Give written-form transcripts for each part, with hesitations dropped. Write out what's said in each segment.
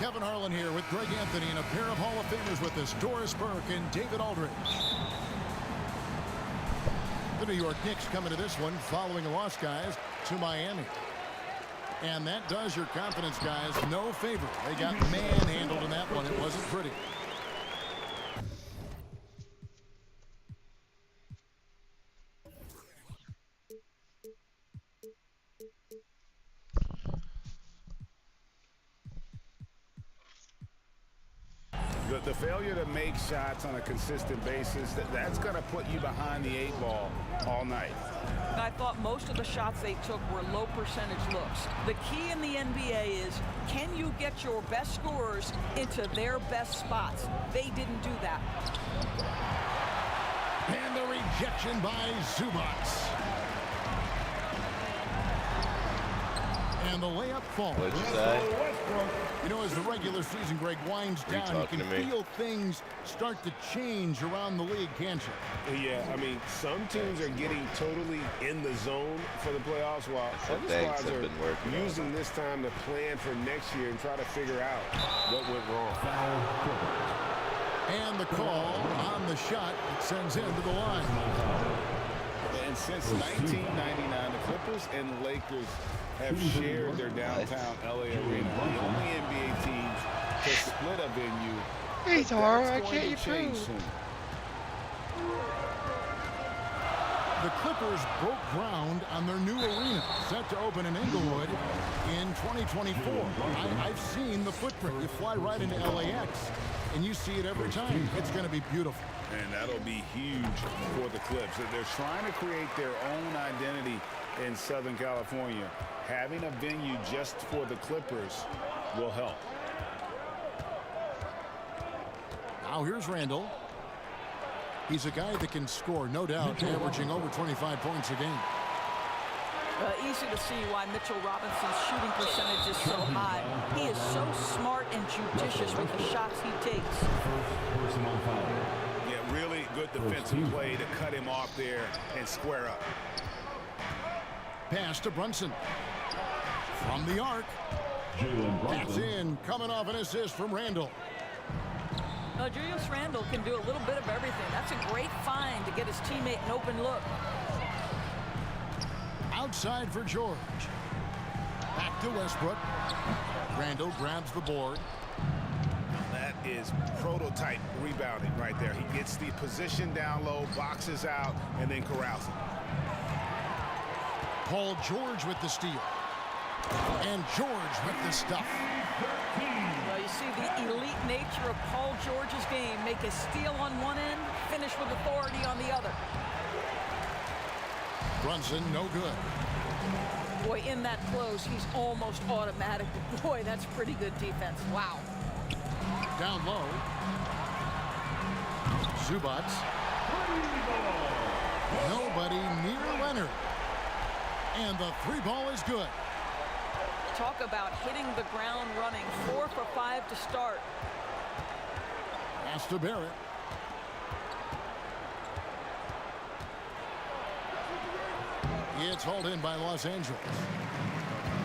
Kevin Harlan here with Greg Anthony and a pair of Hall of Famers with us, Doris Burke and David Aldridge. The New York Knicks coming to this one following a loss, guys, to Miami. And that does your confidence, guys, no favor. They got manhandled in that one. It wasn't pretty. The failure to make shots on a consistent basis, that's going to put you behind the 8 ball all night. I thought most of the shots they took were low percentage looks. The key in the NBA is, can you get your best scorers into their best spots? They didn't do that. And the rejection by Zubac. And the layup falls. What'd you say? You know, as the regular season, Greg, winds down, you can feel things start to change around the league, can't you? Yeah, I mean, some teams are getting totally in the zone for the playoffs, while other squads are using this time to plan for next year and try to figure out what went wrong. And the call on the shot that sends him to the line. And since 1999, the Clippers and the Lakers have shared their downtown LA arena. The only NBA teams to split a venue. Hey, Tara, I can't you prove. The Clippers broke ground on their new arena, set to open in Inglewood in 2024. I've seen the footprint. You fly right into LAX, and you see it every time. It's going to be beautiful. And that'll be huge for the Clips. They're trying to create their own identity in Southern California. Having a venue just for the Clippers will help. Now here's Randall. He's a guy that can score, no doubt, averaging over 25 points a game. Easy to see why Mitchell Robinson's shooting percentage is so high. He is so smart and judicious with the shots he takes. Yeah, really good defensive play to cut him off there and square up. Pass to Brunson. From the arc. That's in, coming off an assist from Randall. Julius Randle can do a little bit of everything. That's a great find to get his teammate an open look. Outside for George. Back to Westbrook. Randall grabs the board. That is prototype rebounding right there. He gets the position down low, boxes out, and then corrals it. Paul George with the steal. And George with the stuff. Well, you see the elite nature of Paul George's game. Make a steal on one end, finish with authority on the other. Brunson, no good. Boy, in that close, he's almost automatic. Boy, that's pretty good defense. Wow. Down low. Zubac. Nobody near Leonard. And the 3-ball is good. Talk about hitting the ground running. 4 for 5 to start. Pass to Barrett. It's hauled in by Los Angeles.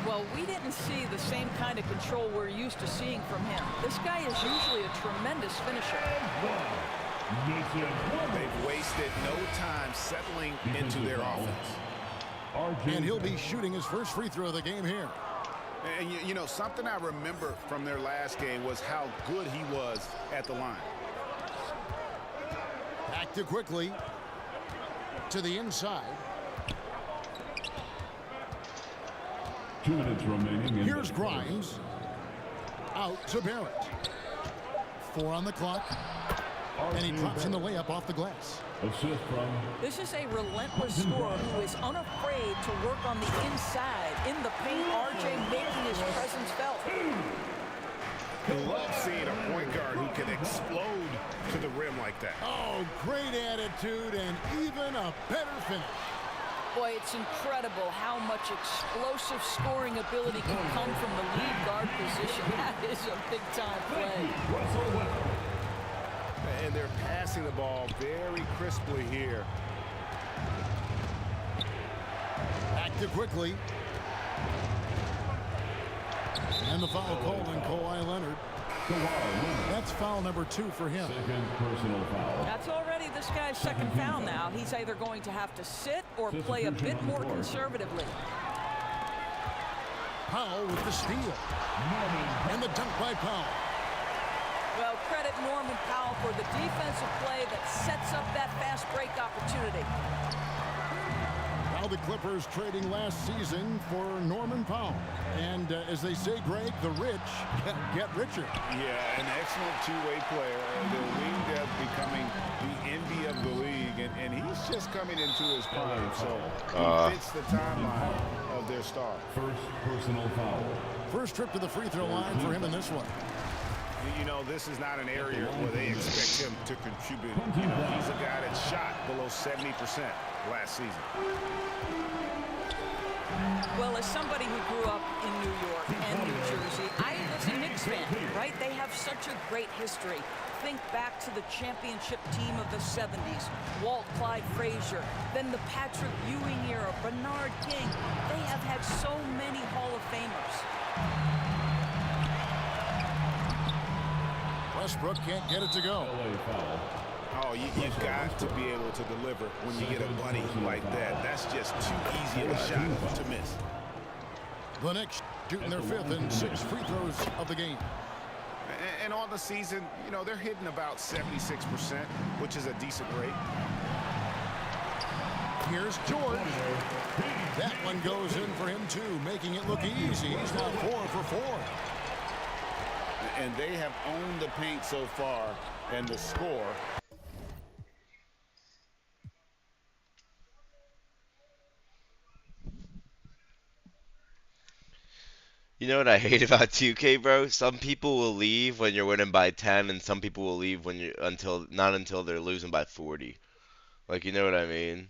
Well, we didn't see the same kind of control we're used to seeing from him. This guy is usually a tremendous finisher. They've wasted no time settling into their offense. And he'll be shooting his first free throw of the game here. And you know, something I remember from their last game was how good he was at the line. Back to quickly. To the inside. 2 minutes remaining. Here's Grimes. Out to Barrett. 4 on the clock. And he drops in the layup off the glass. Assist from. This is a relentless scorer who is unafraid to work on the inside. In the paint, RJ making his presence felt. I love seeing a point guard who can explode to the rim like that. Oh, great attitude and even a better finish. Boy, it's incredible how much explosive scoring ability can come from the lead guard position. That is a big-time play. And they're passing the ball very crisply here. Back to quickly. And the foul called on Kawhi Leonard. That's foul number 2 for him. Second personal foul. That's already this guy's second foul now. He's either going to have to sit or play a bit more conservatively. Powell with the steal. And the dunk by Powell. Well, credit Norman Powell for the defensive play that sets up that fast break opportunity. Now the Clippers trading last season for Norman Powell. And as they say, Greg, the rich get richer. Yeah, an excellent two-way player. The wing depth becoming the envy of the league. And he's just coming into his prime. So he fits the timeline of their star. First personal foul. First trip to the free throw line for him in this one. You know, this is not an area where they expect him to contribute. You know, he's a guy that shot below 70% last season. Well, as somebody who grew up in New York and New Jersey, I was a Knicks fan, right? They have such a great history. Think back to the championship team of the 70s, Walt Clyde Frazier, then the Patrick Ewing era, Bernard King. They have had so many Hall of Famers. Westbrook can't get it to go. Oh, you've got to be able to deliver when you get a bunny like that. That's just too easy of a shot to miss. The Knicks shooting their 5th and 6th free throws of the game. And on the season, you know, they're hitting about 76%, which is a decent rate. Here's George. That one goes in for him, too, making it look easy. He's now 4 for 4. And they have owned the paint so far, and the score. You know what I hate about 2K, bro? Some people will leave when you're winning by 10, and some people will leave when you not until they're losing by 40. Like, you know what I mean?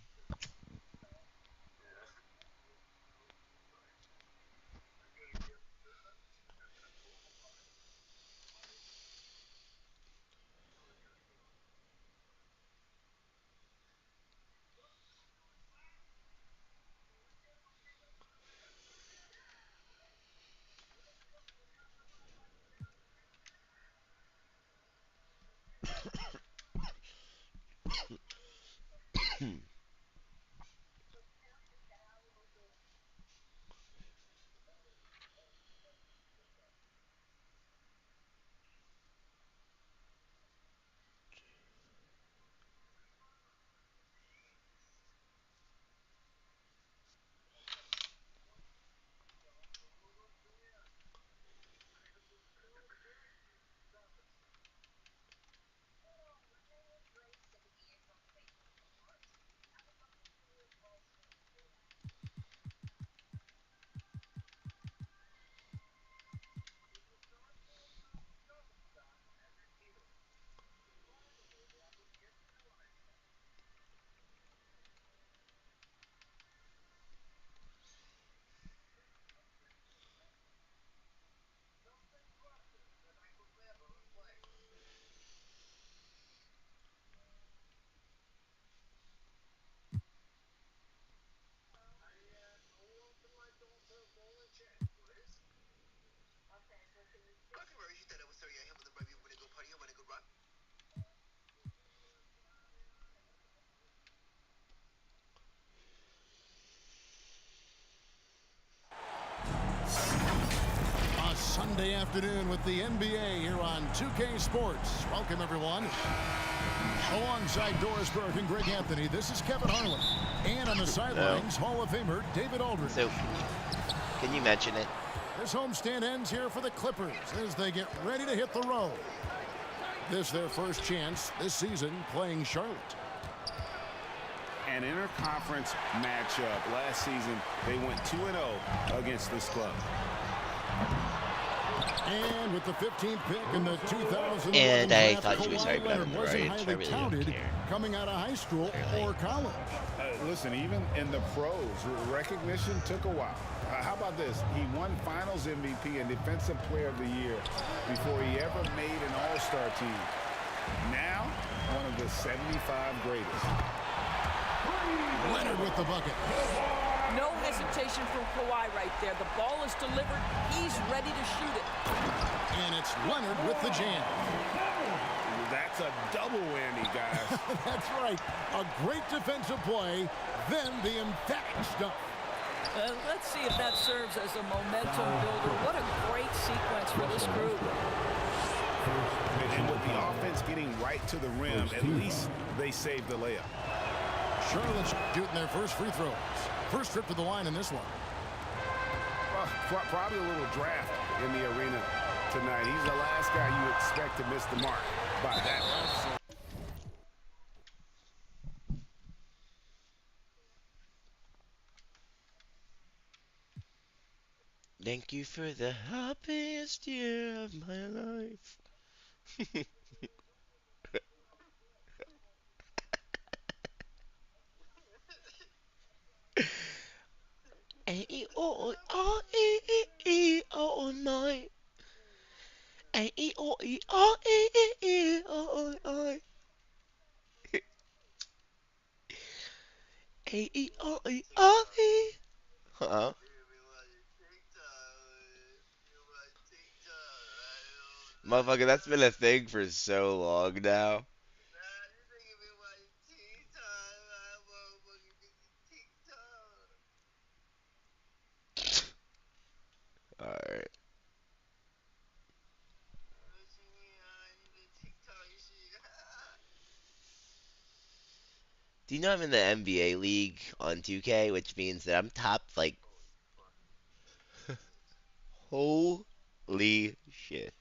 Sunday afternoon with the NBA here on 2K Sports. Welcome, everyone. Alongside Doris Burke and Greg Anthony, this is Kevin Harlan. And on the sidelines, Hall of Famer David Aldridge. So, can you mention it? This homestand ends here for the Clippers as they get ready to hit the road. This their first chance this season playing Charlotte. An interconference matchup. Last season, they went 2-0 against this club. And with the 15th pick in the 2011 And I draft, thought you was Kawhi Leonard wasn't right. highly touted coming out of high school or college. Listen, even in the pros, recognition took a while. How about this? He won Finals MVP and Defensive Player of the Year before he ever made an All-Star team. Now, one of the 75 greatest. Leonard with the bucket. No hesitation from Kawhi right there. The ball is delivered. He's ready to shoot it. And it's Leonard with the jam. That's a double whammy, guys. That's right. A great defensive play, then the emphatic stuff. Let's see if that serves as a momentum builder. What a great sequence for this group. And with the offense getting right to the rim, at least they saved the layup. Charlotte's shooting their first free throws. First trip to the line in this one. Well, probably a little draft in the arena tonight. He's the last guy you expect to miss the mark by that much. Thank you for the happiest year of my life. A-E-O-E-R-E-E-E all night. A-E-O-E-R-E-E-E-O-I. A-E-O-E-R-E. Huh? Motherfucker, that's been a thing for so long now. Alright. Do you know I'm in the NBA league on 2K, which means that I'm top, like, holy shit.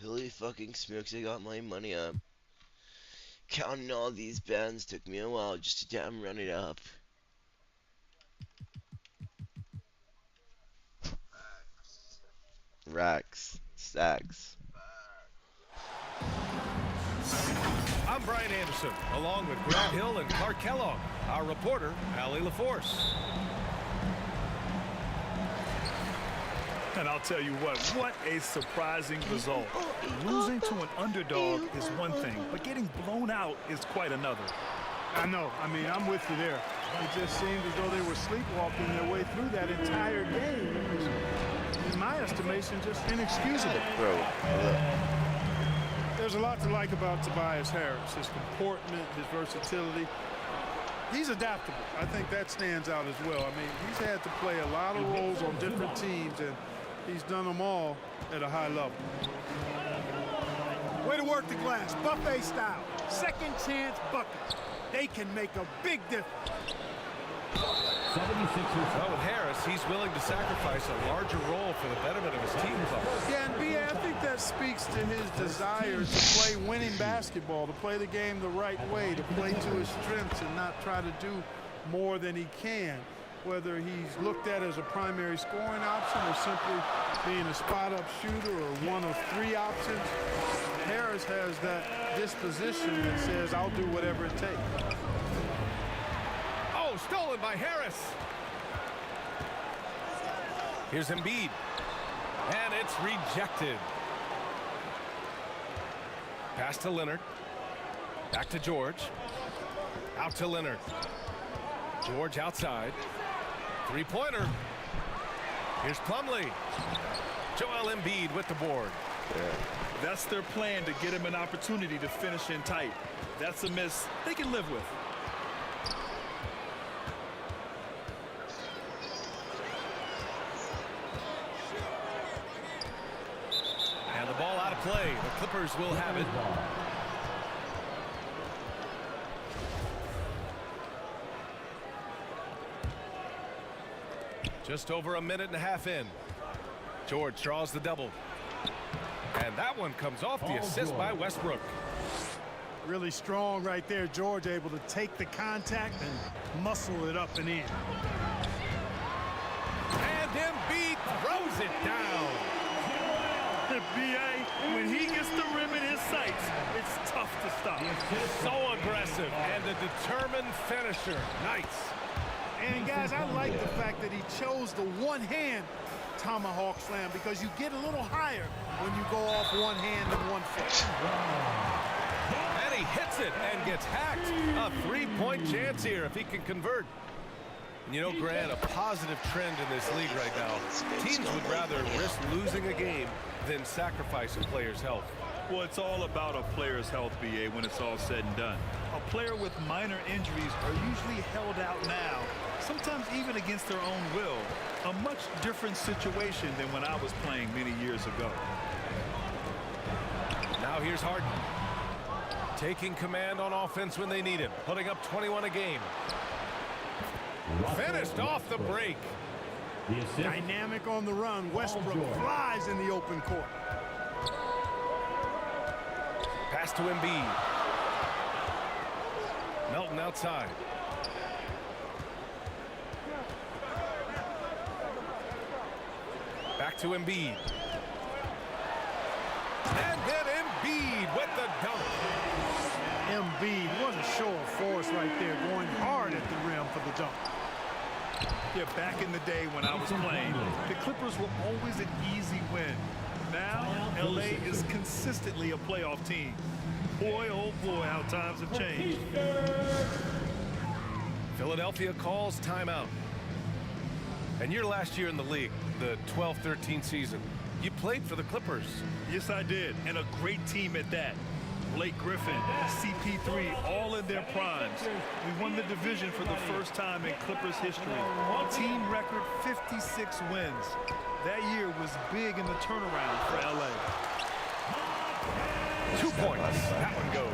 Holy fucking smokes, I got my money up. Counting all these bands took me a while just to damn run it up. Racks. Stacks. I'm Brian Anderson, along with Grant Hill and Clark Kellogg. Our reporter, Allie LaForce. And I'll tell you what a surprising result. Losing to an underdog is one thing, but getting blown out is quite another. I know. I mean, I'm with you there. It just seemed as though they were sleepwalking their way through that entire game. It was, in my estimation, just inexcusable. Bro, There's a lot to like about Tobias Harris, his comportment, his versatility. He's adaptable. I think that stands out as well. I mean, he's had to play a lot of roles on different teams, and he's done them all at a high level. Way to work the glass, buffet style. Second chance buckets. They can make a big difference. 76ers. Well, with Harris, he's willing to sacrifice a larger role for the betterment of his team. Yeah, and B.A., I think that speaks to his desire to play winning basketball, to play the game the right way, to play to his strengths and not try to do more than he can. Whether he's looked at as a primary scoring option or simply being a spot-up shooter or one of three options, Harris has that disposition that says, I'll do whatever it takes. Oh, stolen by Harris. Here's Embiid. And it's rejected. Pass to Leonard. Back to George. Out to Leonard. George outside. Three-pointer. Here's Plumlee. Joel Embiid with the board. That's their plan, to get him an opportunity to finish in tight. That's a miss they can live with. And the ball out of play. The Clippers will have it. Just over a minute and a half in. George draws the double. And that one comes off the assist by Westbrook. Really strong right there. George able to take the contact and muscle it up and in. And Embiid throws it down. B.A., when he gets the rim in his sights, it's tough to stop. So aggressive and a determined finisher. Nice. And guys, I like the fact that he chose the one-hand tomahawk slam because you get a little higher when you go off one hand and one foot. And he hits it and gets hacked. A three-point chance here if he can convert. You know, Grant, a positive trend in this league right now. Teams would rather risk losing a game than sacrifice a player's health. Well, it's all about a player's health, B.A., when it's all said and done. A player with minor injuries are usually held out now, sometimes even against their own will. A much different situation than when I was playing many years ago. Now here's Harden. Taking command on offense when they need him. Putting up 21 a game. Finished off the break. Dynamic on the run. Westbrook flies in the open court. Pass to Embiid. Melton outside. Back to Embiid. And then Embiid with the dunk. Embiid, what a show of force right there, going hard at the rim for the dunk. Yeah, back in the day when I was playing, the Clippers were always an easy win. Now, L.A. is consistently a playoff team. Boy, oh boy, how times have changed. Philadelphia calls timeout. And your last year in the league, the 12-13 season, you played for the Clippers. Yes, I did, and a great team at that. Blake Griffin, CP3, all in their primes. We won the division for the first time in Clippers history. Team record 56 wins. That year was big in the turnaround for LA. 2 points. That one goes.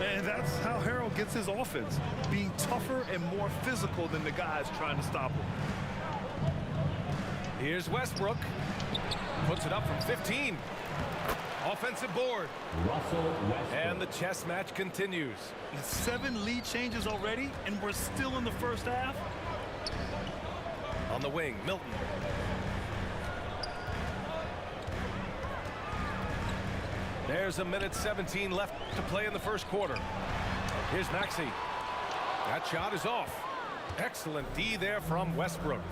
And that's how Harold gets his offense, being tougher and more physical than the guys trying to stop him. Here's Westbrook. Puts it up from 15. Offensive board. And the chess match continues. 7 lead changes already, and we're still in the first half. On the wing, Milton. There's a minute 17 left to play in the first quarter. Here's Maxey. That shot is off. Excellent D there from Westbrook.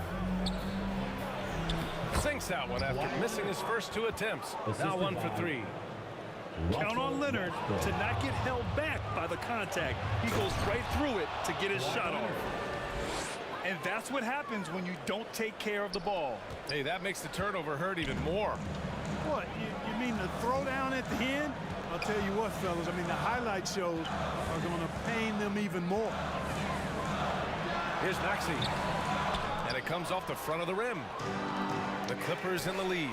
Sinks that one after missing his first 2 attempts. Now 1 for 3. Count on Leonard to not get held back by the contact. He goes right through it to get his shot off. And that's what happens when you don't take care of the ball. Hey, that makes the turnover hurt even more. What, you mean the throwdown at the end? I'll tell you what, fellas, I mean, the highlight shows are going to pain them even more. Here's Maxey. And it comes off the front of the rim. The Clippers in the lead.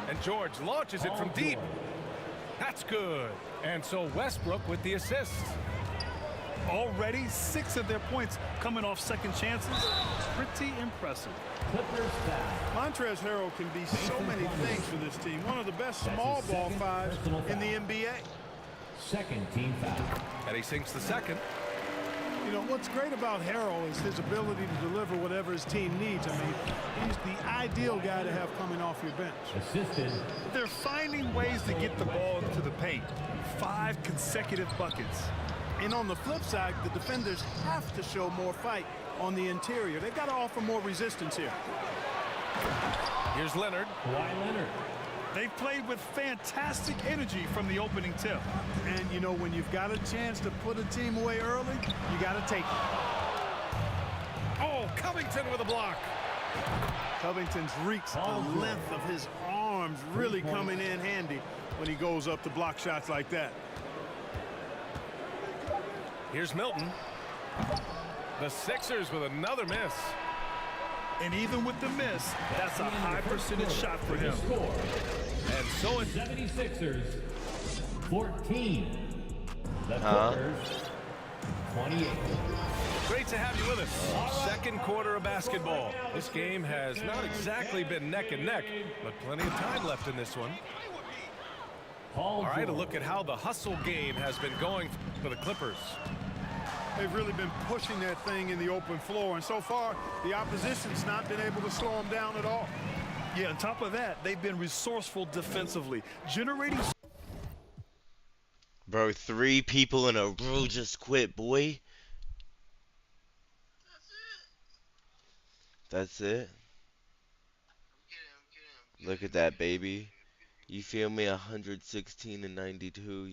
And George launches it from deep. That's good. And so Westbrook with the assist. Already 6 of their points coming off second chances. Pretty impressive. Montrezl Harrell can be so many things for this team. One of the best small ball fives in the NBA. Second team foul. And he sinks the second. You know, what's great about Harrell is his ability to deliver whatever his team needs. I mean, he's the ideal guy to have coming off your bench. Assisted. They're finding ways to get the ball into the paint. 5 consecutive buckets. And on the flip side, the defenders have to show more fight on the interior. They've got to offer more resistance here. Here's Leonard. Kawhi Leonard. They've played with fantastic energy from the opening tip. And, you know, when you've got a chance to put a team away early, you got to take it. Oh, Covington with a block. Covington's reach, the length of his arms really coming in handy when he goes up to block shots like that. Here's Milton. The Sixers with another miss. And even with the miss, that's a high percentage shot for him. And so it's 76ers 14. The Clippers 28. Great to have you with us. Second quarter of basketball. This game has not exactly been neck and neck, but plenty of time left in this one. All right, a look at how the hustle game has been going for the Clippers. They've really been pushing that thing in the open floor, and so far, the opposition's not been able to slow them down at all. Yeah, on top of that, they've been resourceful defensively, generating. Bro, 3 people in a row just quit, boy. That's it. Look at that, baby. You feel me? 116 and 92.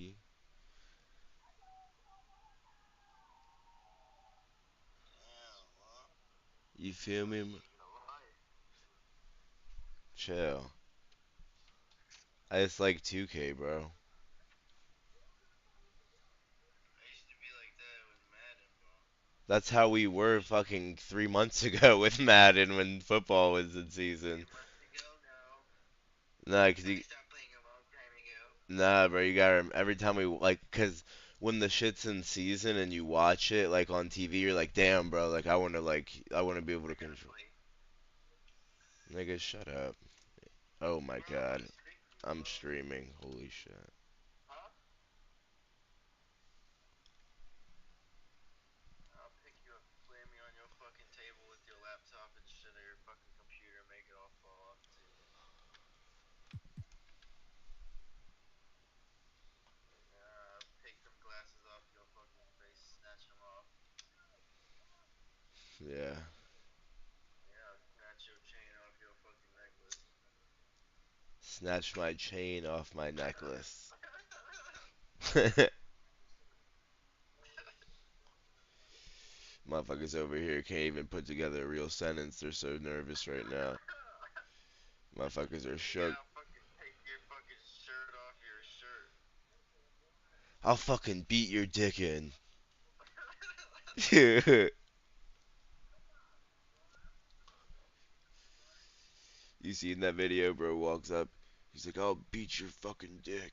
You feel me? Chill. I just like 2K, bro. That's how we were fucking 3 months ago with Madden when football was in season. Nah, nah, bro, you gotta, every time we, like, cause when the shit's in season and you watch it, like, on TV, you're like, damn, bro, like, I wanna be able to control. Nigga, shut up. Oh my god. I'm streaming. Holy shit. Yeah. Snatch my chain off my necklace. Motherfuckers over here can't even put together a real sentence. They're so nervous right now. Motherfuckers are shook. I'll fucking beat your dick in. You seen that video, bro? Walks up. He's like, I'll beat your fucking dick.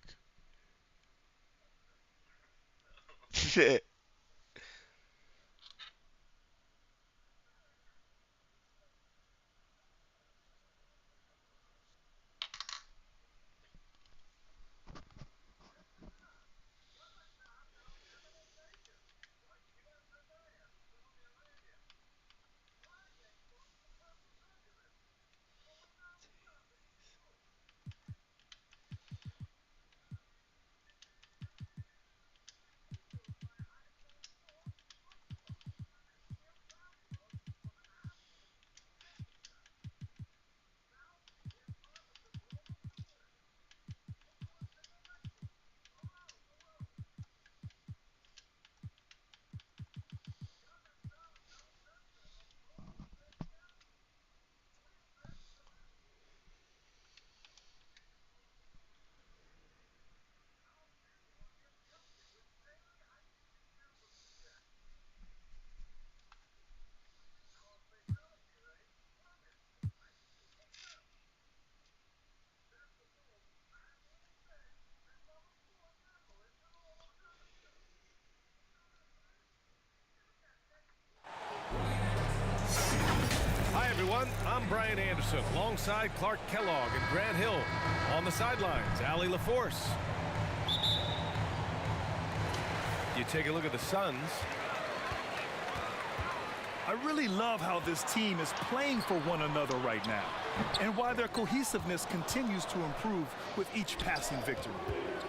Hi, everyone. I'm Brian Anderson, alongside Clark Kellogg and Grant Hill. On the sidelines, Allie LaForce. You take a look at the Suns. I really love how this team is playing for one another right now, and why their cohesiveness continues to improve with each passing victory.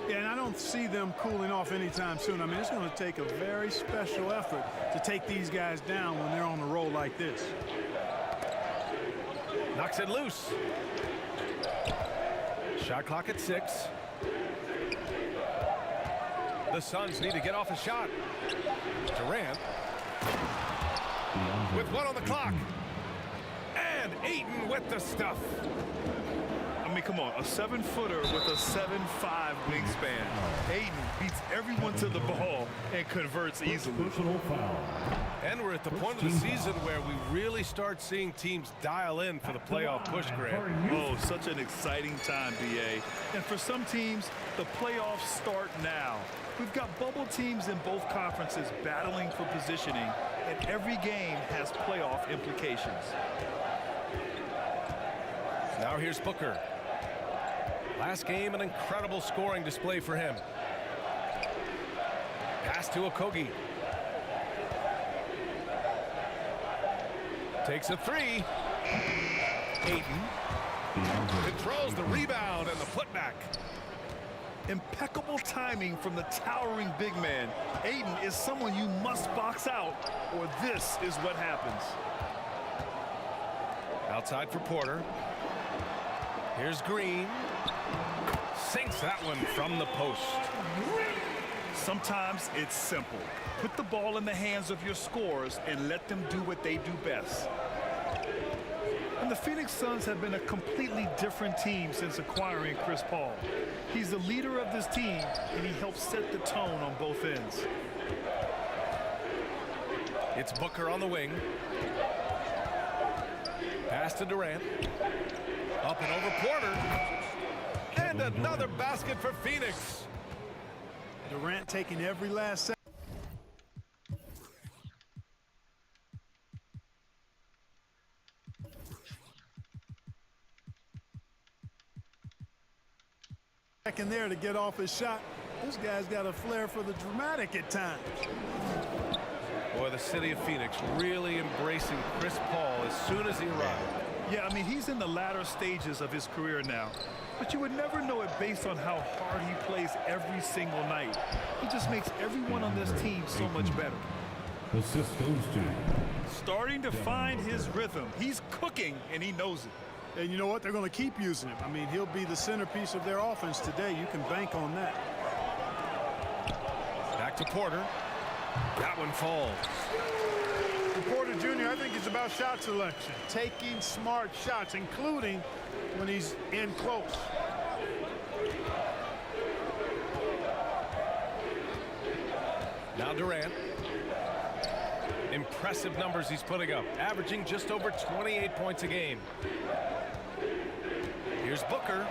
Yeah, and I don't see them cooling off anytime soon. I mean, it's going to take a very special effort to take these guys down when they're on a roll like this. Knocks it loose. Shot clock at 6. The Suns need to get off a shot. Durant with 1 on the clock. And Ayton with the stuff. I mean, come on, a 7-footer with a 7'5" wingspan. Ayton beats everyone to the ball and converts easily. And we're at the point of the season where we really start seeing teams dial in for the playoff push, Grant. Oh, such an exciting time, BA. And for some teams, the playoffs start now. We've got bubble teams in both conferences battling for positioning, and every game has playoff implications. Now here's Booker. Last game, an incredible scoring display for him. Pass to Okogie. Takes a three. Ayton controls the rebound and the putback. Impeccable timing from the towering big man. Ayton is someone you must box out, or this is what happens. Outside for Porter. Here's Green. Sinks that one from the post. Sometimes it's simple. Put the ball in the hands of your scorers and let them do what they do best. And the Phoenix Suns have been a completely different team since acquiring Chris Paul. He's the leader of this team, and he helps set the tone on both ends. It's Booker on the wing. Pass to Durant. Up and over Porter. And another basket for Phoenix. Durant taking every last second. Second there to get off his shot. This guy's got a flair for the dramatic at times. Boy, the city of Phoenix really embracing Chris Paul as soon as he arrived. Yeah, I mean, he's in the latter stages of his career now. But you would never know it based on how hard he plays every single night. He just makes everyone on this team so much better. Assist goes to Starting to find his rhythm. He's cooking, and he knows it. And you know what? They're going to keep using him. I mean, he'll be the centerpiece of their offense today. You can bank on that. Back to Porter. That one falls. For Porter Jr., I think it's about shot selection. Taking smart shots, including when he's in close. Now Durant. Impressive numbers he's putting up, averaging just over 28 points a game. Here's Booker.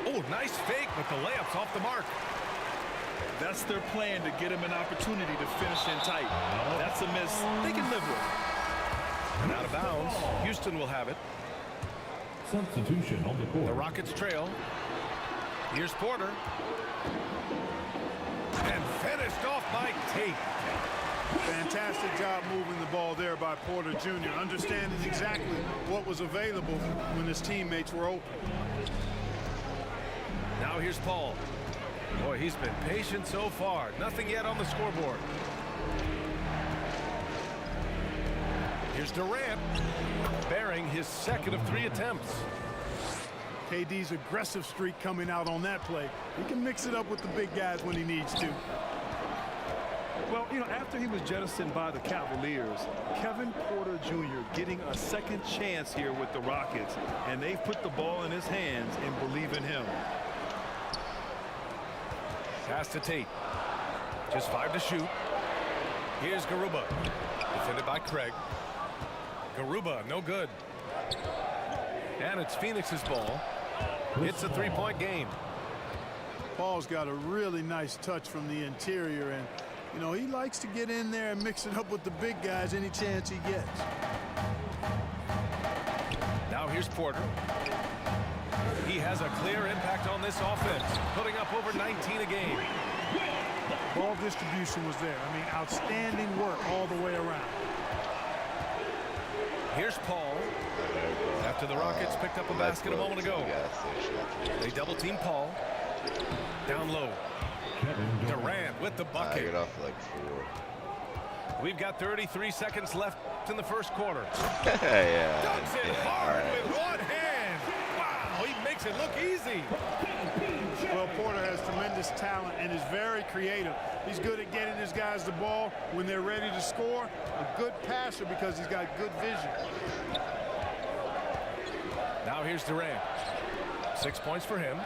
Oh, nice fake, but the layup's off the mark. That's their plan, to get him an opportunity to finish in tight. That's a miss they can live with. And out of bounds, Houston will have it. substitution on the court. The Rockets trail. Here's Porter. And finished off by Tate. Fantastic job moving the ball there by Porter Jr., understanding exactly what was available when his teammates were open. Now here's Paul. Boy, he's been patient so far. Nothing yet on the scoreboard. Here's Durant, bearing his second of 3 attempts. KD's aggressive streak coming out on that play. He can mix it up with the big guys when he needs to. Well, you know, after he was jettisoned by the Cavaliers, Kevin Porter Jr. getting a second chance here with the Rockets, and they've put the ball in his hands and believe in him. Pass to Tate. Just 5 to shoot. Here's Garuba. Defended by Craig. Garuba, no good. And it's Phoenix's ball. It's a 3-point game. Paul's got a really nice touch from the interior, and you know, he likes to get in there and mix it up with the big guys any chance he gets. Now here's Porter. He has a clear impact on this offense, putting up over 19 a game. Ball distribution was there. I mean, outstanding work all the way around. Here's Paul. After the Rockets picked up a basket a moment ago. They double team Paul. Down low. Durant with the bucket. Get off like 4. We've got 33 seconds left in the first quarter. Yeah. Dunks it hard with one hand. Wow, he makes it look easy. Well, Porter has tremendous talent and is very creative. He's good at getting his guys the ball when they're ready to score. A good passer because he's got good vision. Now here's Durant. 6 points for him.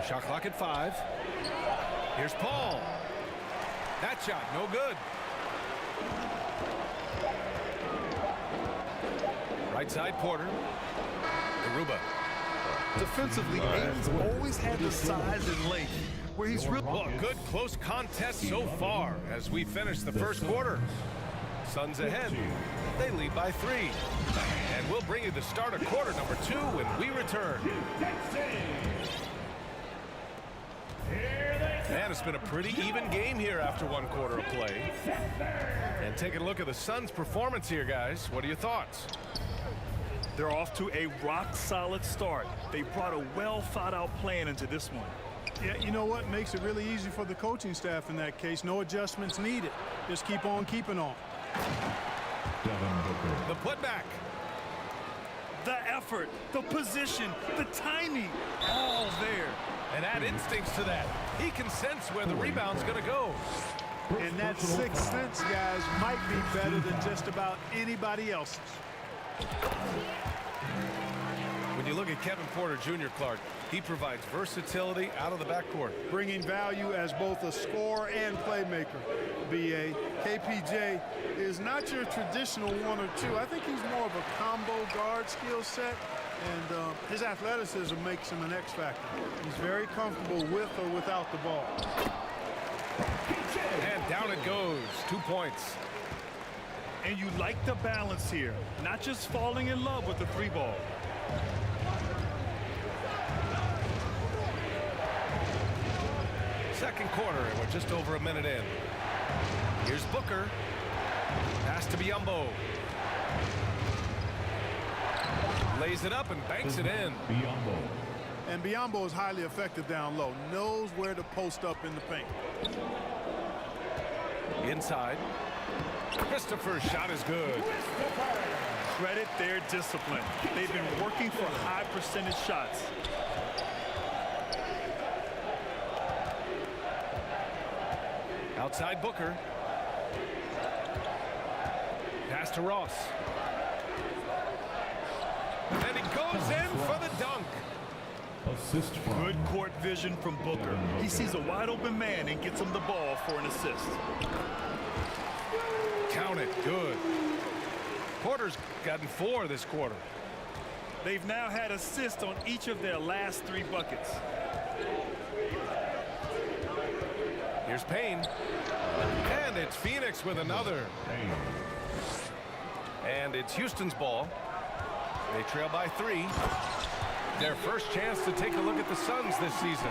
Shot clock at 5. Here's Paul. That shot, no good. Right side, Porter. Garuba. Defensively, Aiden's always had the size and length where he's really... Well, a good close contest so far as we finish the first quarter. Suns ahead. They lead by 3. And we'll bring you the start of quarter number 2 when we return. Man, it's been a pretty even game here after 1 quarter of play. And taking a look at the Suns' performance here, guys. What are your thoughts? They're off to a rock-solid start. They brought a well-thought-out plan into this one. Yeah, you know what? Makes it really easy for the coaching staff in that case. No adjustments needed. Just keep on keeping on. The putback. The effort, the position, the timing, all there. And add instincts to that. He can sense where the rebound's going to go. And that sixth sense, guys, might be better than just about anybody else's. When you look at Kevin Porter Jr., Clark, he provides versatility out of the backcourt. Bringing value as both a scorer and playmaker. B.A. KPJ is not your traditional 1 or 2. I think he's more of a combo guard skill set, and his athleticism makes him an X factor. He's very comfortable with or without the ball. And down it goes. 2 points. And you like the balance here, not just falling in love with the 3-ball. Second quarter, and we're just over a minute in. Here's Booker. Pass to Biyombo. Lays it up and banks it in. And Biyombo is highly effective down low. Knows where to post up in the paint. Inside. Christopher's shot is good. Credit their discipline. They've been working for high percentage shots. Outside Booker. Pass to Ross. And he goes in for the dunk. Assist from Good court vision from Booker. He sees a wide open man and gets him the ball for an assist. Count it. Good. Porter's gotten 4 this quarter. They've now had assists on each of their last 3 buckets. Here's Payne. And it's Phoenix with another. And it's Houston's ball. They trail by 3. Their first chance to take a look at the Suns this season.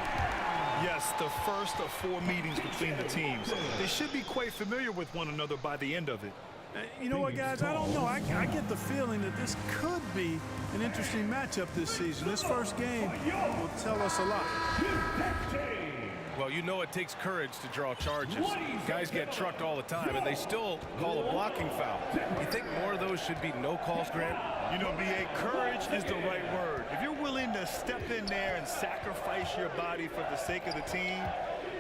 Yes, the first of 4 meetings between the teams. They should be quite familiar with one another by the end of it. You know what, guys? I don't know. I get the feeling that this could be an interesting matchup this season. This first game will tell us a lot. Well, you know it takes courage to draw charges. Guys get trucked all the time, and they still call a blocking foul. You think more of those should be no calls, Grant? You know, B.A., courage is the right word. If you're willing to step in there and sacrifice your body for the sake of the team,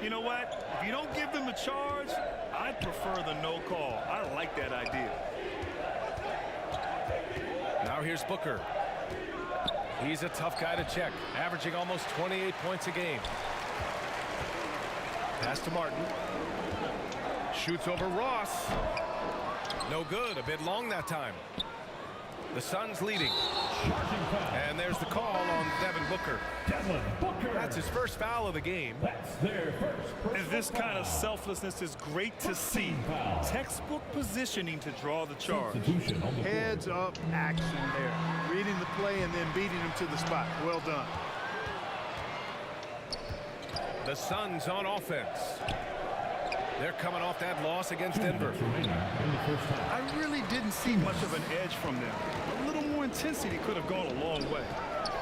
you know what? If you don't give them a charge, I prefer the no call. I like that idea. Now here's Booker. He's a tough guy to check, averaging almost 28 points a game. Pass to Martin. Shoots over Ross. No good. A bit long that time. The Suns leading. And there's the call on Devin Booker. That's his first foul of the game. And this kind of selflessness is great to see. Textbook positioning to draw the charge. Heads up action there. Reading the play and then beating him to the spot. Well done. The Suns on offense. They're coming off that loss against Denver. I really didn't see much of an edge from them. A little more intensity could have gone a long way.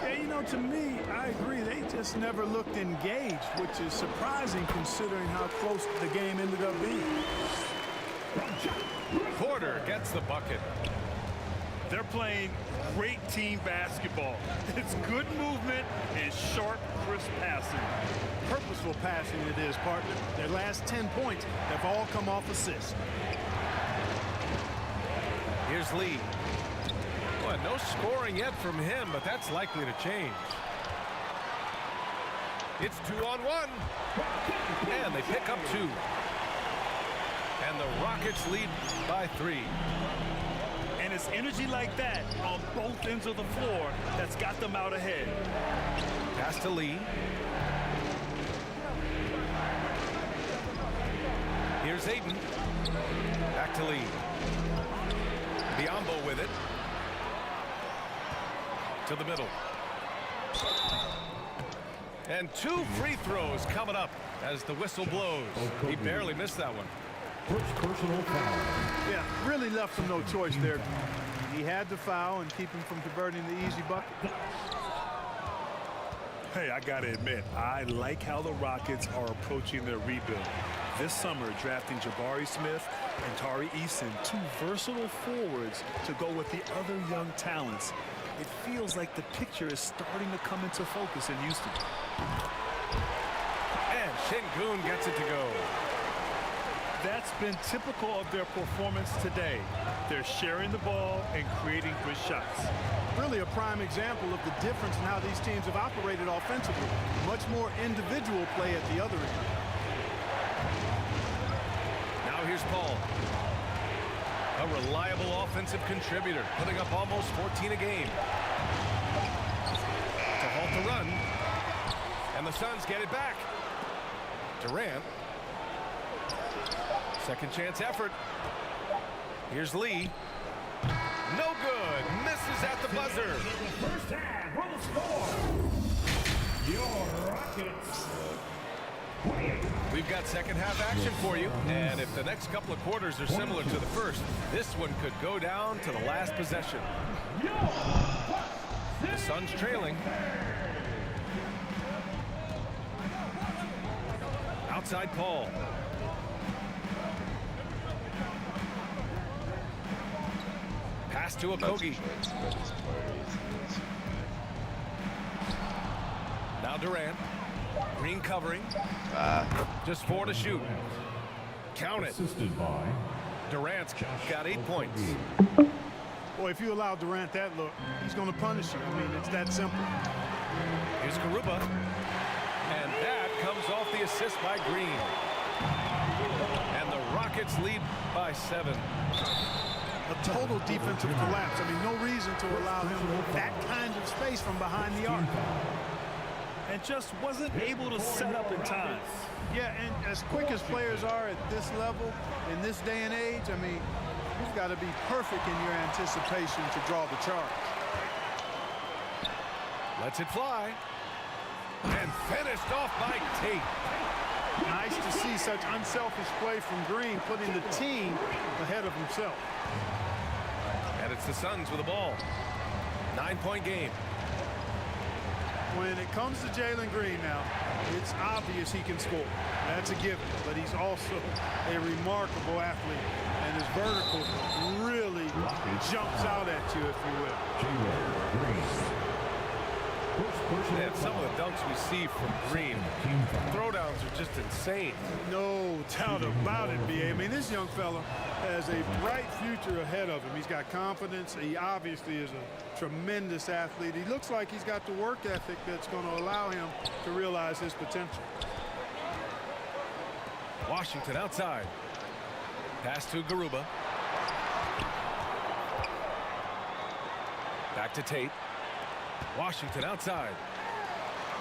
Yeah, you know, to me, I agree. They just never looked engaged, which is surprising considering how close the game ended up being. Porter gets the bucket. They're playing great team basketball. It's good movement and sharp, crisp passing. Purposeful passing it is, partner. Their last 10 points have all come off assists. Here's Lee. Oh, and no scoring yet from him, but that's likely to change. It's 2-on-1. And they pick up 2. And the Rockets lead by 3. And it's energy like that on both ends of the floor that's got them out ahead. Pass to Lee. Here's Aiden. Back to Lee. Biombo with it. To the middle. And 2 free throws coming up as the whistle blows. He barely missed that one. First personal foul. Yeah, really left him no choice there. He had to foul and keep him from converting the easy bucket. Hey, I got to admit, I like how the Rockets are approaching their rebuild. This summer, drafting Jabari Smith and Tari Eason, 2 versatile forwards to go with the other young talents. It feels like the picture is starting to come into focus in Houston. And Şengün gets it to go. That's been typical of their performance today. They're sharing the ball and creating good shots. Really a prime example of the difference in how these teams have operated offensively. Much more individual play at the other end. Now here's Paul. A reliable offensive contributor, putting up almost 14 a game. To halt the run. And the Suns get it back. Durant. Second chance effort. Here's Lee. No good. Misses at the buzzer. First half, will score. Your Rockets. We've got second half action for you. And if the next couple of quarters are similar to the first, this one could go down to the last possession. The Suns trailing. Outside Paul. Pass to Okogie. Now Durant. Green covering. Just 4 to shoot. Count it. Assisted by Durant's got 8 points. Boy, if you allow Durant that look, he's going to punish you. I mean, it's that simple. Here's Garuba. And that comes off the assist by Green. And the Rockets lead by 7. A total defensive collapse. I mean, no reason to allow him that kind of space from behind the arc. And just wasn't able to set up in time. Yeah, and as quick as players are at this level, in this day and age, I mean, you've got to be perfect in your anticipation to draw the charge. Lets it fly. And finished off by Tate. Nice to see such unselfish play from Green, putting the team ahead of himself. And it's the Suns with the ball. 9-point game. When it comes to Jalen Green now, it's obvious he can score. That's a given, but he's also a remarkable athlete, and his vertical really jumps out at you, if you will. And some of the dunks we see from Green, throwdowns are just insane. No doubt about it, B.A. I mean, this young fella has a bright future ahead of him. He's got confidence. He obviously is a tremendous athlete. He looks like he's got the work ethic that's going to allow him to realize his potential. Washington outside. Pass to Garuba. Back to Tate. Washington outside.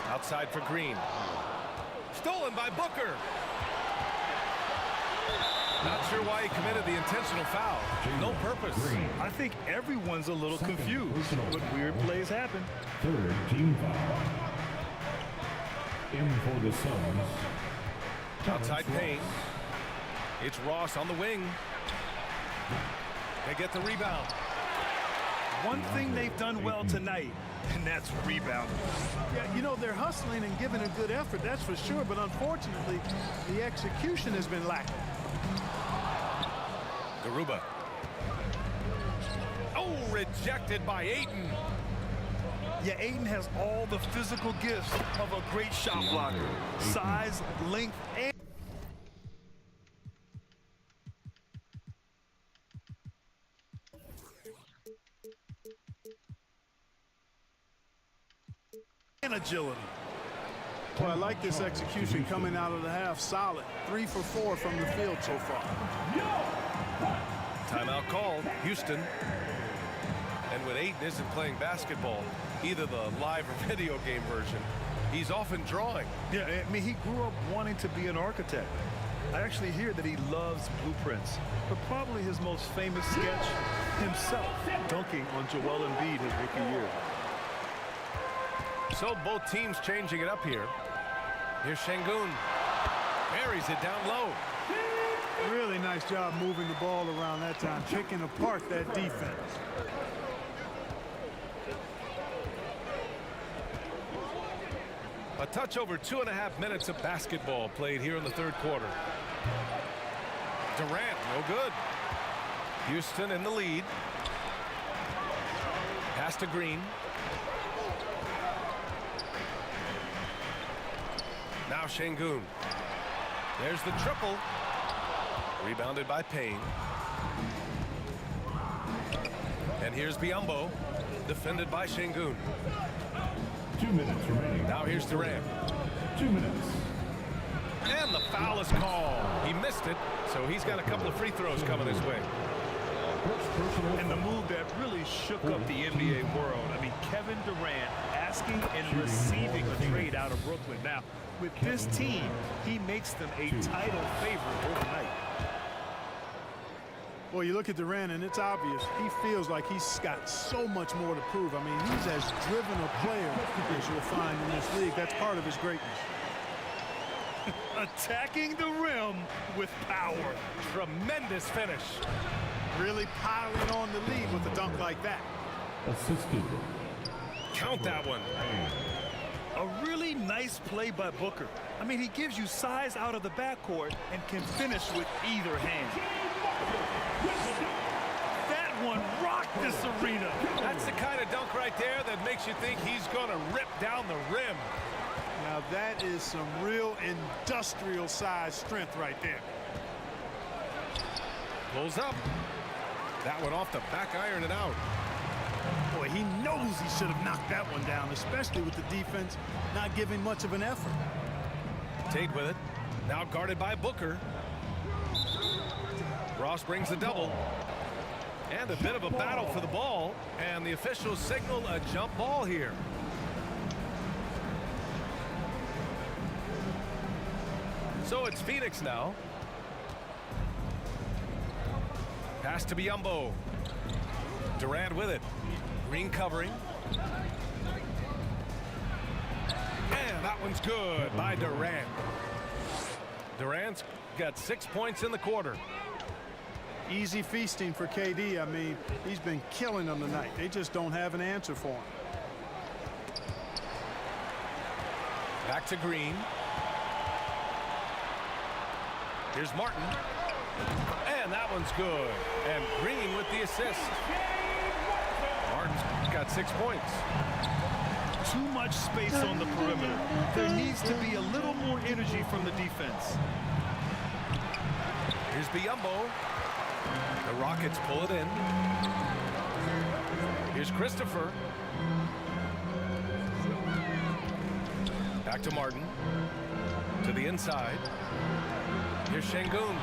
Outside for Green. Stolen by Booker. Not sure why he committed the intentional foul. No purpose. I think everyone's a little confused, but weird plays happen. Third team foul. In for the Suns. Outside Payne. It's Ross on the wing. They get the rebound. One thing they've done well tonight, and that's rebounding. Yeah, you know, they're hustling and giving a good effort, that's for sure, but unfortunately, the execution has been lacking. Garuba. Oh, rejected by Ayton. Yeah, Ayton has all the physical gifts of a great shot blocker. Size, length, and and agility. Well, I like this execution coming out of the half. Solid. 3 for 4 from the field so far. Timeout called. Houston. And when Ayton isn't playing basketball, either the live or video game version, he's often drawing. Yeah, I mean, he grew up wanting to be an architect. I actually hear that he loves blueprints, but probably his most famous sketch, himself dunking on Joel Embiid his rookie year. So both teams changing it up here. Here's Şengün. Buries it down low. Really nice job moving the ball around that time, picking apart that defense. A touch over 2.5 minutes of basketball played here in the third quarter. Durant, no good. Houston in the lead. Pass to Green. Now Şengün. There's the triple. Rebounded by Payne. And here's Biyombo. Defended by Şengün. 2 minutes remaining. Now here's Durant. 2 minutes. And the foul is called. He missed it, so he's got a couple of free throws coming his way. And the move that really shook up the NBA world. I mean, Kevin Durant asking and receiving a trade out of Brooklyn. Now, with this team, he makes them a title favorite overnight. Well, you look at Durant, and it's obvious he feels like he's got so much more to prove. I mean, he's as driven a player as you'll find in this league. That's part of his greatness. Attacking the rim with power. Tremendous finish. Really piling on the lead with a dunk like that. Assisted. Count that one. A really nice play by Booker. I mean, he gives you size out of the backcourt and can finish with either hand. That one rocked this arena. That's the kind of dunk right there that makes you think he's going to rip down the rim. Now that is some real industrial size strength right there. Pulls up. That one off the back iron and out. Boy, he knows he should have knocked that one down, especially with the defense not giving much of an effort. Tate with it. Now guarded by Booker. Ross brings the double. And a bit of a battle for the ball. And the officials signal a jump ball here. So it's Phoenix now. Pass to Biyombo. Durant with it. Green covering. And that one's good by Durant. Durant's got 6 points in the quarter. Easy feasting for KD. I mean, he's been killing them tonight. They just don't have an answer for him. Back to Green. Here's Martin. And that one's good. And Green with the assist. Martin's got 6 points. Too much space on the perimeter. There needs to be a little more energy from the defense. Here's Biyombo. The Rockets pull it in. Here's Christopher. Back to Martin. To the inside. Here's Şengün.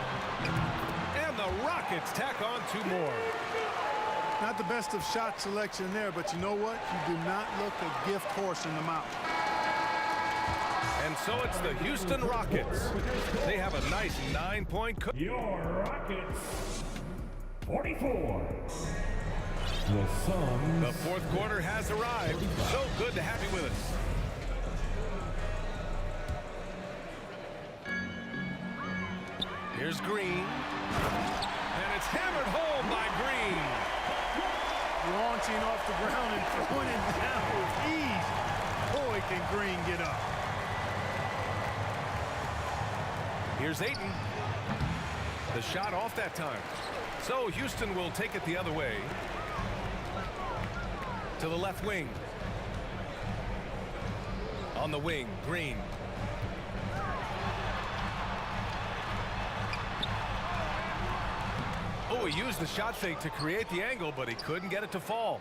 And the Rockets tack on 2 more. Not the best of shot selection there, but you know what? You do not look a gift horse in the mouth. And so it's the Houston Rockets. They have a nice 9-point. Your Rockets, 44. The Suns. The fourth quarter has arrived. So good to have you with us. Here's Green. And it's hammered home by Green. Launching off the ground and throwing it down with ease. Boy, can Green get up. Here's Ayton. The shot off that time. So Houston will take it the other way. To the left wing. On the wing, Green. Oh, he used the shot fake to create the angle, but he couldn't get it to fall.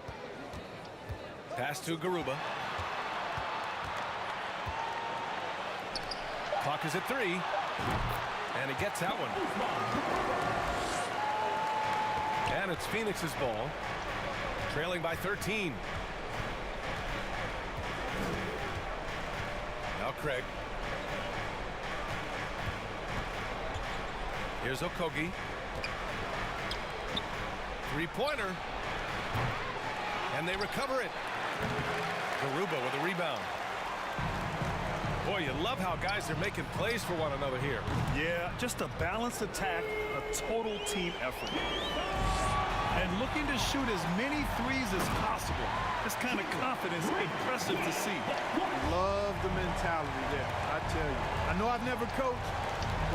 Pass to Garuba. Clock is at 3. And he gets that one. And it's Phoenix's ball. Trailing by 13. Now Craig. Here's Okogie. Three-pointer. And they recover it. Garuba with a rebound. Boy, you love how guys are making plays for one another here. Yeah, just a balanced attack, a total team effort. And looking to shoot as many threes as possible. This kind of confidence, impressive to see. Love the mentality there, I tell you. I know I've never coached,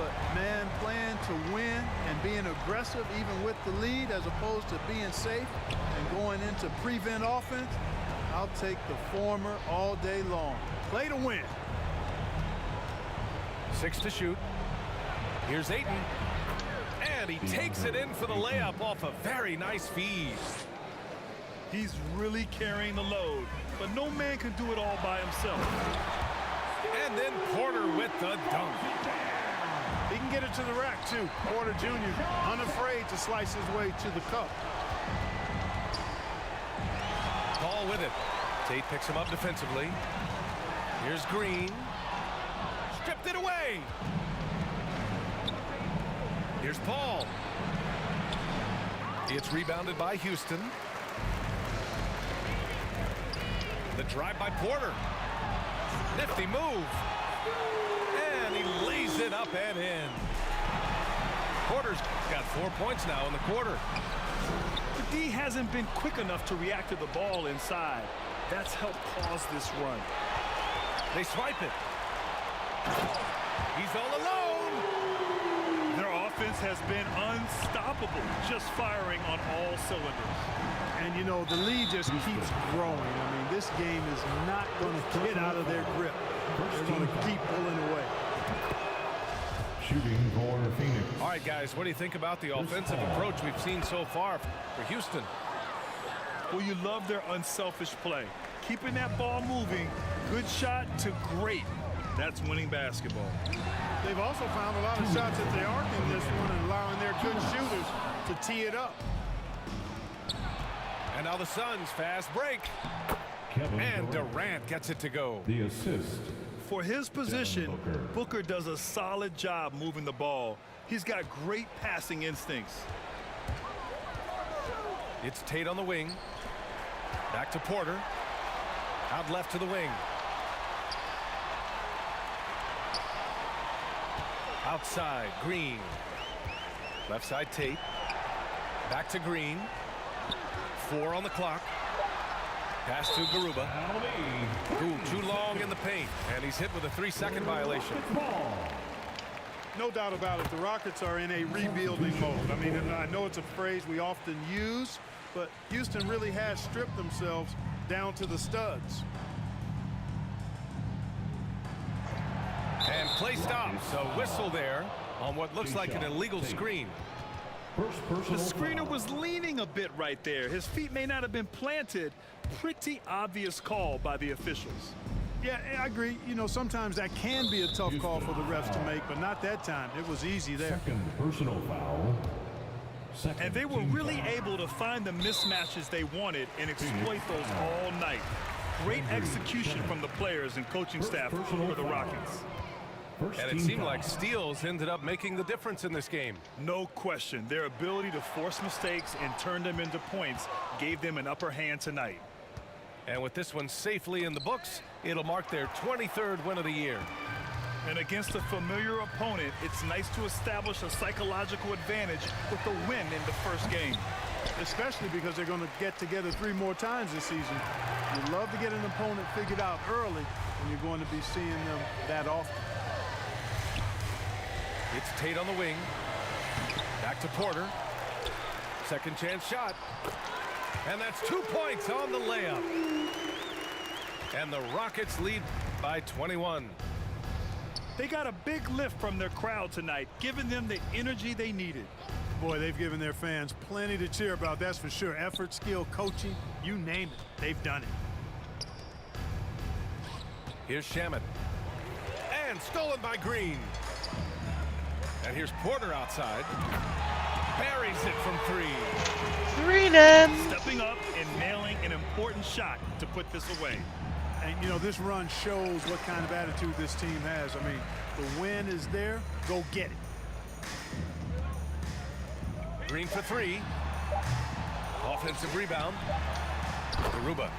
but man, playing to win and being aggressive even with the lead as opposed to being safe and going into prevent offense, I'll take the former all day long. Play to win. 6 to shoot. Here's Ayton. And he takes it in for the layup off a very nice feed. He's really carrying the load, but no man can do it all by himself. And then Porter with the dunk. He can get it to the rack, too. Porter Jr. unafraid to slice his way to the cup. Paul with it. Tate picks him up defensively. Here's Green. Stripped it away. Here's Paul. It's rebounded by Houston. The drive by Porter. Nifty move. And he lays it up and in. Porter's got 4 points now in the quarter. The D hasn't been quick enough to react to the ball inside. That's helped cause this run. They swipe it. He's all alone. Their offense has been unstoppable, just firing on all cylinders. And, you know, the lead just keeps growing. I mean, this game is not going to get out of their grip. They're going to keep pulling away. Shooting for Phoenix. All right, guys, what do you think about the offensive approach we've seen so far for Houston? Well, you love their unselfish play. Keeping that ball moving, good shot to great. That's winning basketball. They've also found a lot of shots at the arc in this one and allowing their good shooters to tee it up. And now the Suns fast break. And Durant gets it to go. The assist. For his position, Booker does a solid job moving the ball. He's got great passing instincts. It's Tate on the wing. Back to Porter. Out left to the wing. Outside, Green. Left side, Tate. Back to Green. 4 on the clock. Pass to Garuba. Ooh, too long in the paint. And he's hit with a 3-second violation. No doubt about it. The Rockets are in a rebuilding mode. I mean, I know it's a phrase we often use, but Houston really has stripped themselves down to the studs. And play stops. So whistle there on what looks like an illegal screen. The screener was leaning a bit right there. His feet may not have been planted. Pretty obvious call by the officials. Yeah, I agree. You know, sometimes that can be a tough call for the refs to make, but not that time. It was easy there. Second personal foul. And they were really able to find the mismatches they wanted and exploit those all night. Great execution from the players and coaching staff for the Rockets. And it seemed like steals ended up making the difference in this game. No question. Their ability to force mistakes and turn them into points gave them an upper hand tonight. And with this one safely in the books, it'll mark their 23rd win of the year. And against a familiar opponent, it's nice to establish a psychological advantage with the win in the first game. Especially because they're going to get together 3 more times this season. You love to get an opponent figured out early, and you're going to be seeing them that often. It's Tate on the wing. Back to Porter. Second chance shot. And that's 2 points on the layup. And the Rockets lead by 21. They got a big lift from their crowd tonight, giving them the energy they needed. Boy, they've given their fans plenty to cheer about, that's for sure. Effort, skill, coaching, you name it, they've done it. Here's Shamet. And Stolen by Green. And here's Porter outside. Buries it from 3. Greenham. Stepping up and nailing an important shot to put this away. And, you know, this run shows what kind of attitude this team has. I mean, the win is there. Go get it. Green for 3. Offensive rebound. Garuba.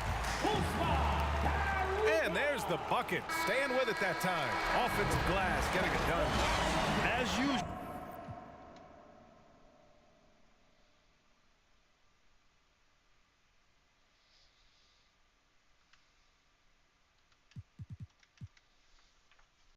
And there's the bucket. Staying with it that time. Offensive glass, getting it done. As usual.